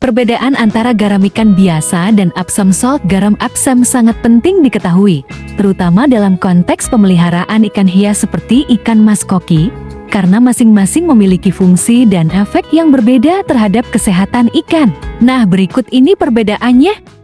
Perbedaan antara garam ikan biasa dan Epsom salt. Garam Epsom sangat penting diketahui, terutama dalam konteks pemeliharaan ikan hias seperti ikan mas koki, karena masing-masing memiliki fungsi dan efek yang berbeda terhadap kesehatan ikan. Nah, berikut ini perbedaannya.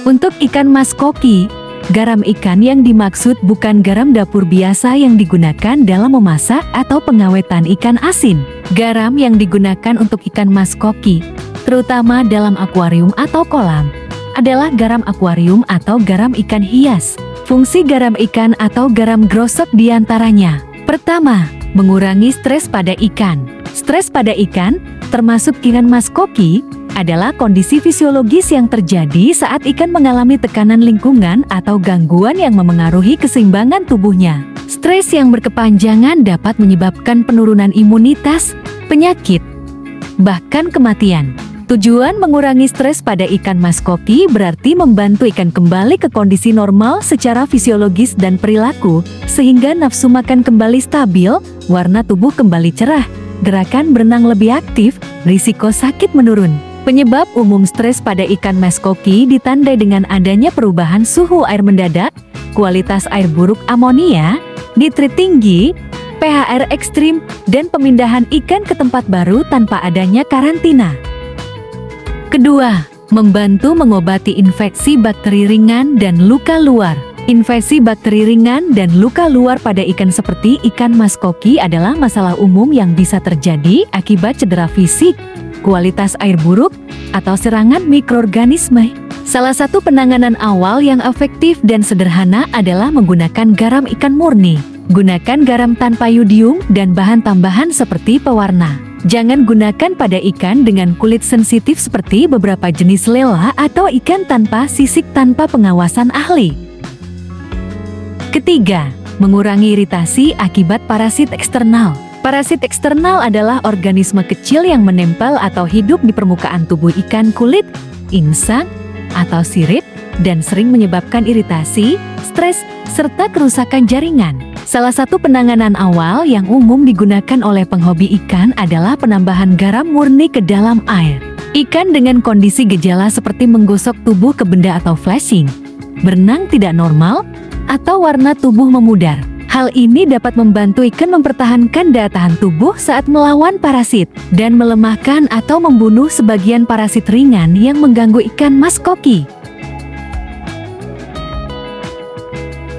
Untuk ikan mas koki, garam ikan yang dimaksud bukan garam dapur biasa yang digunakan dalam memasak atau pengawetan ikan asin. Garam yang digunakan untuk ikan mas koki, terutama dalam akuarium atau kolam, adalah garam akuarium atau garam ikan hias. Fungsi garam ikan atau garam grosok diantaranya. Pertama, mengurangi stres pada ikan. Stres pada ikan, termasuk ikan mas koki, adalah kondisi fisiologis yang terjadi saat ikan mengalami tekanan lingkungan atau gangguan yang memengaruhi keseimbangan tubuhnya. Stres yang berkepanjangan dapat menyebabkan penurunan imunitas, penyakit, bahkan kematian. Tujuan mengurangi stres pada ikan mas koki berarti membantu ikan kembali ke kondisi normal secara fisiologis dan perilaku, sehingga nafsu makan kembali stabil, warna tubuh kembali cerah, gerakan berenang lebih aktif, risiko sakit menurun. Penyebab umum stres pada ikan mas koki ditandai dengan adanya perubahan suhu air mendadak, kualitas air buruk, amonia, nitrit tinggi, pH air ekstrim, dan pemindahan ikan ke tempat baru tanpa adanya karantina. Kedua, membantu mengobati infeksi bakteri ringan dan luka luar. Infeksi bakteri ringan dan luka luar pada ikan seperti ikan mas koki adalah masalah umum yang bisa terjadi akibat cedera fisik, kualitas air buruk, atau serangan mikroorganisme. Salah satu penanganan awal yang efektif dan sederhana adalah menggunakan garam ikan murni. Gunakan garam tanpa yodium dan bahan tambahan seperti pewarna. Jangan gunakan pada ikan dengan kulit sensitif seperti beberapa jenis lele atau ikan tanpa sisik tanpa pengawasan ahli. Ketiga, mengurangi iritasi akibat parasit eksternal. Parasit eksternal adalah organisme kecil yang menempel atau hidup di permukaan tubuh ikan, kulit, insang, atau sirip, dan sering menyebabkan iritasi, stres, serta kerusakan jaringan. Salah satu penanganan awal yang umum digunakan oleh penghobi ikan adalah penambahan garam murni ke dalam air. Ikan dengan kondisi gejala seperti menggosok tubuh ke benda atau flashing, berenang tidak normal, atau warna tubuh memudar. Hal ini dapat membantu ikan mempertahankan daya tahan tubuh saat melawan parasit, dan melemahkan atau membunuh sebagian parasit ringan yang mengganggu ikan mas koki.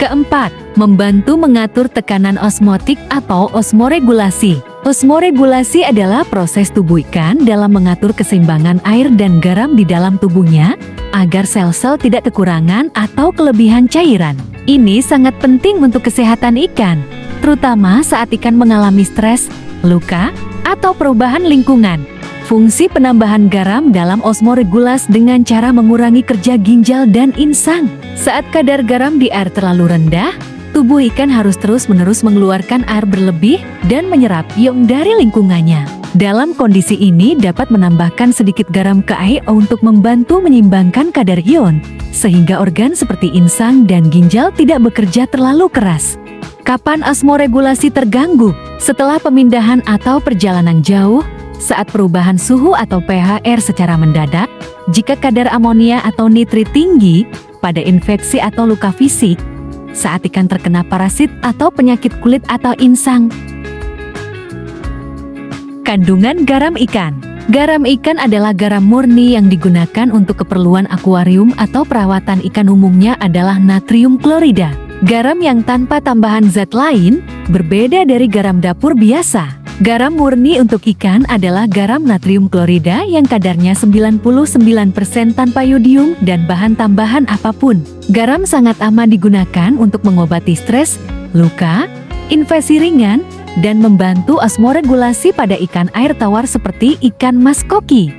Keempat, membantu mengatur tekanan osmotik atau osmoregulasi. Osmoregulasi adalah proses tubuh ikan dalam mengatur keseimbangan air dan garam di dalam tubuhnya, agar sel-sel tidak kekurangan atau kelebihan cairan. Ini sangat penting untuk kesehatan ikan, terutama saat ikan mengalami stres, luka, atau perubahan lingkungan. Fungsi penambahan garam dalam osmoregulas dengan cara mengurangi kerja ginjal dan insang. Saat kadar garam di air terlalu rendah, tubuh ikan harus terus-menerus mengeluarkan air berlebih dan menyerap ion dari lingkungannya. Dalam kondisi ini dapat menambahkan sedikit garam ke air untuk membantu menyeimbangkan kadar ion, sehingga organ seperti insang dan ginjal tidak bekerja terlalu keras. Kapan osmoregulasi terganggu? Setelah pemindahan atau perjalanan jauh, saat perubahan suhu atau pH air secara mendadak, jika kadar amonia atau nitrit tinggi, pada infeksi atau luka fisik, saat ikan terkena parasit atau penyakit kulit atau insang. Kandungan garam ikan. Garam ikan adalah garam murni yang digunakan untuk keperluan akuarium atau perawatan ikan, umumnya adalah natrium klorida. Garam yang tanpa tambahan zat lain, berbeda dari garam dapur biasa. Garam murni untuk ikan adalah garam natrium klorida yang kadarnya 99% tanpa yodium dan bahan tambahan apapun. Garam sangat aman digunakan untuk mengobati stres, luka, infeksi ringan, dan membantu osmoregulasi pada ikan air tawar seperti ikan mas koki.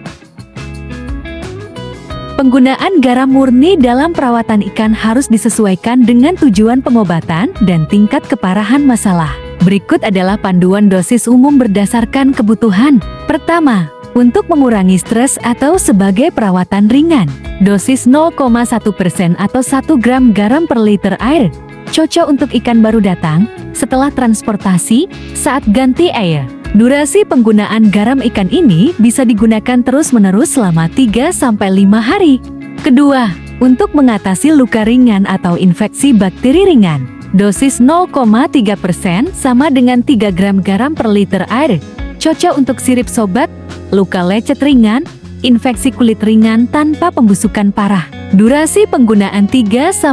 Penggunaan garam murni dalam perawatan ikan harus disesuaikan dengan tujuan pengobatan dan tingkat keparahan masalah. Berikut adalah panduan dosis umum berdasarkan kebutuhan. Pertama, untuk mengurangi stres atau sebagai perawatan ringan. Dosis 0,1% atau 1 gram garam per liter air. Cocok untuk ikan baru datang, setelah transportasi, saat ganti air. Durasi penggunaan garam ikan ini bisa digunakan terus-menerus selama 3-5 hari. Kedua, untuk mengatasi luka ringan atau infeksi bakteri ringan. Dosis 0,3% sama dengan 3 gram garam per liter air. Cocok untuk sirip sobat, luka lecet ringan, infeksi kulit ringan tanpa pembusukan parah. Durasi penggunaan 3-5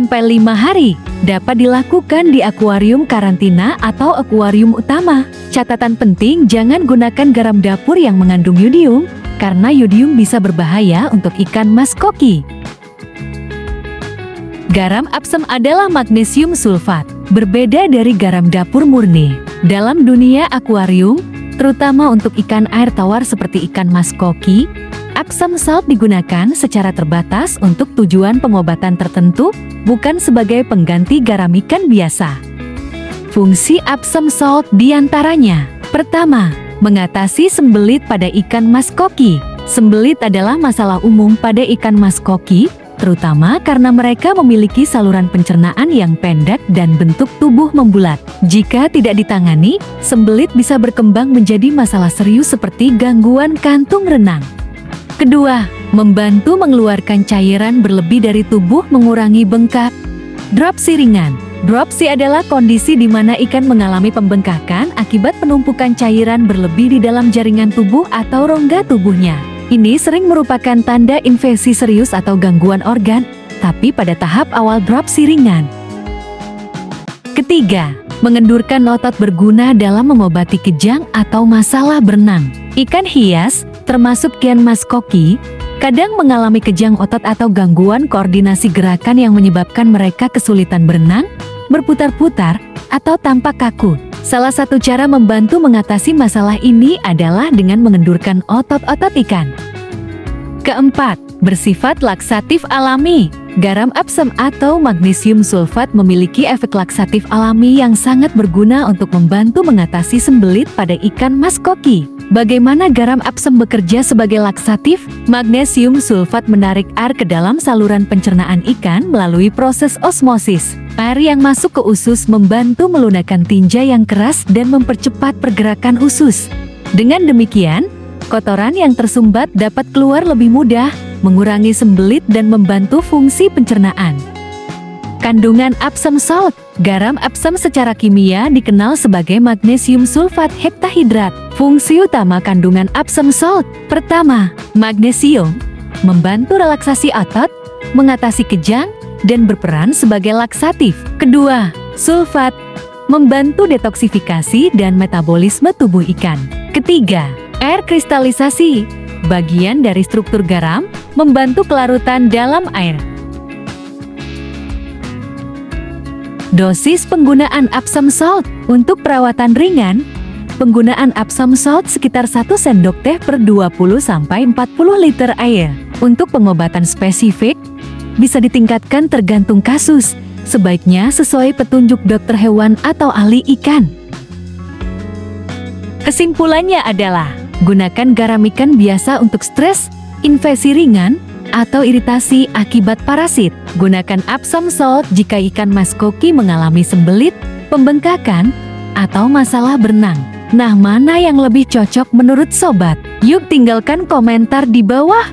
hari. Dapat dilakukan di akuarium karantina atau akuarium utama. Catatan penting, jangan gunakan garam dapur yang mengandung yodium, karena yodium bisa berbahaya untuk ikan mas koki. Garam Epsom adalah magnesium sulfat, berbeda dari garam dapur murni. Dalam dunia akuarium, terutama untuk ikan air tawar seperti ikan mas koki, Epsom salt digunakan secara terbatas untuk tujuan pengobatan tertentu, bukan sebagai pengganti garam ikan biasa. Fungsi Epsom salt diantaranya: pertama, mengatasi sembelit pada ikan mas koki. Sembelit adalah masalah umum pada ikan mas koki, terutama karena mereka memiliki saluran pencernaan yang pendek dan bentuk tubuh membulat. Jika tidak ditangani, sembelit bisa berkembang menjadi masalah serius seperti gangguan kantung renang. Kedua, membantu mengeluarkan cairan berlebih dari tubuh, mengurangi bengkak. Dropsy ringan. Dropsy adalah kondisi di mana ikan mengalami pembengkakan akibat penumpukan cairan berlebih di dalam jaringan tubuh atau rongga tubuhnya. Ini sering merupakan tanda infeksi serius atau gangguan organ, tapi pada tahap awal dropsy ringan. Ketiga, mengendurkan otot berguna dalam mengobati kejang atau masalah berenang. Ikan hias, termasuk ikan mas koki, kadang mengalami kejang otot atau gangguan koordinasi gerakan yang menyebabkan mereka kesulitan berenang, berputar-putar, atau tampak kaku. Salah satu cara membantu mengatasi masalah ini adalah dengan mengendurkan otot-otot ikan. Keempat, bersifat laksatif alami. Garam Epsom atau magnesium sulfat memiliki efek laksatif alami yang sangat berguna untuk membantu mengatasi sembelit pada ikan mas koki. Bagaimana garam Epsom bekerja sebagai laksatif? Magnesium sulfat menarik air ke dalam saluran pencernaan ikan melalui proses osmosis. Air yang masuk ke usus membantu melunakkan tinja yang keras dan mempercepat pergerakan usus. Dengan demikian, kotoran yang tersumbat dapat keluar lebih mudah, mengurangi sembelit dan membantu fungsi pencernaan. Kandungan Epsom salt. Garam Epsom secara kimia dikenal sebagai magnesium sulfat heptahidrat. Fungsi utama kandungan Epsom salt: pertama, magnesium, membantu relaksasi otot, mengatasi kejang, dan berperan sebagai laksatif. Kedua, sulfat, membantu detoksifikasi dan metabolisme tubuh ikan. Ketiga, air kristalisasi, bagian dari struktur garam, membantu pelarutan dalam air. Dosis penggunaan Epsom salt untuk perawatan ringan. Penggunaan Epsom salt sekitar 1 sendok teh per 20-40 liter air. Untuk pengobatan spesifik, bisa ditingkatkan tergantung kasus, sebaiknya sesuai petunjuk dokter hewan atau ahli ikan. Kesimpulannya adalah, gunakan garam ikan biasa untuk stres, infeksi ringan, atau iritasi akibat parasit. Gunakan Epsom salt jika ikan mas koki mengalami sembelit, pembengkakan, atau masalah berenang. Nah, mana yang lebih cocok menurut sobat? Yuk tinggalkan komentar di bawah.